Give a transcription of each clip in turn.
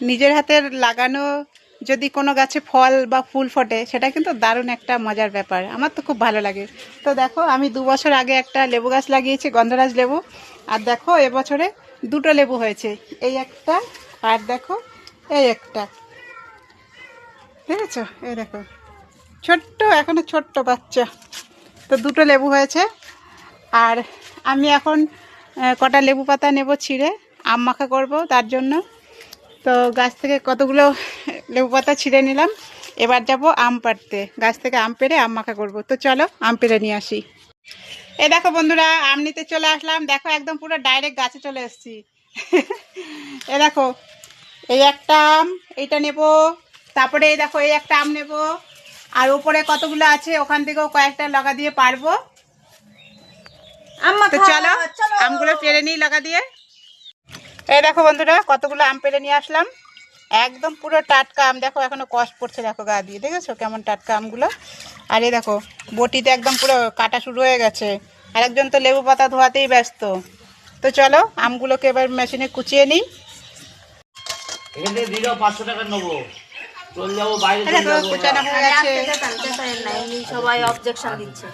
নিজের হাতের লাগানো যদি কোনো গাছে ফল বা ফুল ফোটে সেটা কিন্তু দারুণ একটা মজার ব্যাপার। আমার তো খুব ভালো লাগে। তো দেখো আমি 2 বছর আগে একটা লেবু গাছ লাগিয়েছি, গন্ধরাজ লেবু। আর দেখো এবছরে 2টো লেবু হয়েছে, এই একটা আর দেখো এই একটা, দেখেছো? এই দেখো ছোট্ট, এখনো ছোট্ট বাচ্চা। তো 2টো লেবু হয়েছে। আর আমি এখন কটা লেবু পাতা নেব ছিঁড়ে, আম মাখা করব তার জন্য। তো গাছ থেকে কতগুলো লেবু পাতা ছিঁড়ে নিলাম, এবার যাব আম পাড়তে। গাছ থেকে আম পেড়ে আম মাখা করব। তো চলো আম পেড়ে নিয়ে আসি। এই দেখো বন্ধুরা, আম নিতে চলে আসলাম। দেখো একদম পুরো ডাইরেক্ট গাছে চলে এসেছি। এ দেখো এই একটা আম, এইটা নেব। তারপরে এই দেখো এই একটা আম নেব। আর উপরে কতগুলো আছে ওখান থেকেও কয়েকটা লগা দিয়ে পারবো। তো চলো আমগুলো পেড়ে নিই লগা দিয়ে। এই দেখো বন্ধুরা, কতগুলো আম পেড়ে নিয়ে আসলাম। একদম পুরো টাটকা আম, দেখো এখনো কষ পড়ছে দেখো গা দিয়ে, দেখেছো কেমন টাটকা আমগুলো। আর এই দেখো বটিতে একদম পুরো কাটা শুরু হয়ে গেছে। আর একজন তো লেবু পাতা ধোয়াতেই ব্যস্ত। তো চলো আমগুলোকে এবার মেশিনে কুচিয়ে নিই। কুচানো হয়ে গেছে। সবাই অবজেকশন দিচ্ছে।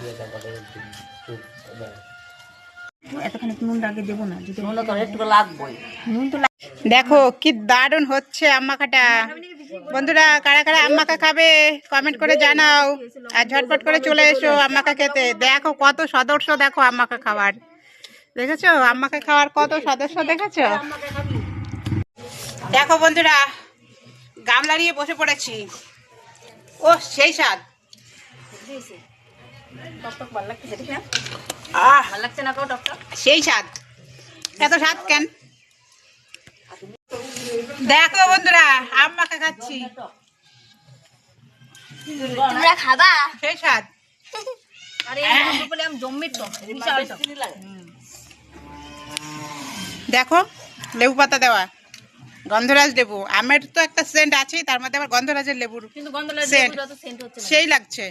দেখো কি দারুণ হচ্ছে আম মাখাটা। বন্ধুরা কারা কারা আম মাখা খাবে কমেন্ট করে জানাও। আর ঝটপট করে চলে এসো আম মাখা খেতে। দেখো কত সদস্য, দেখো আম মাখা খাওয়ার, দেখেছো? আম মাখা খাওয়ার কত সদস্য দেখেছো? দেখো বন্ধুরা গামলা নিয়ে বসে পড়েছি। ও সেই স্বাদ। সেই স্বাদ, এত স্বাদ কেন? দেখো বন্ধুরা আম মাখা খাচ্ছি, তোমরা খাবা? সেই স্বাদ। দেখো লেবু পাতা দেওয়া, গন্ধরাজ লেবু। আমের তো একটা সেন্ট আছেই, তার মধ্যে আবার গন্ধরাজের লেবুর সেন্ট, সেই লাগছে।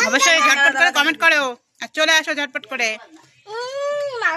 অবশ্যই ঝটপট করে কমেন্ট করো আর চলে আসো ঝটপট করে।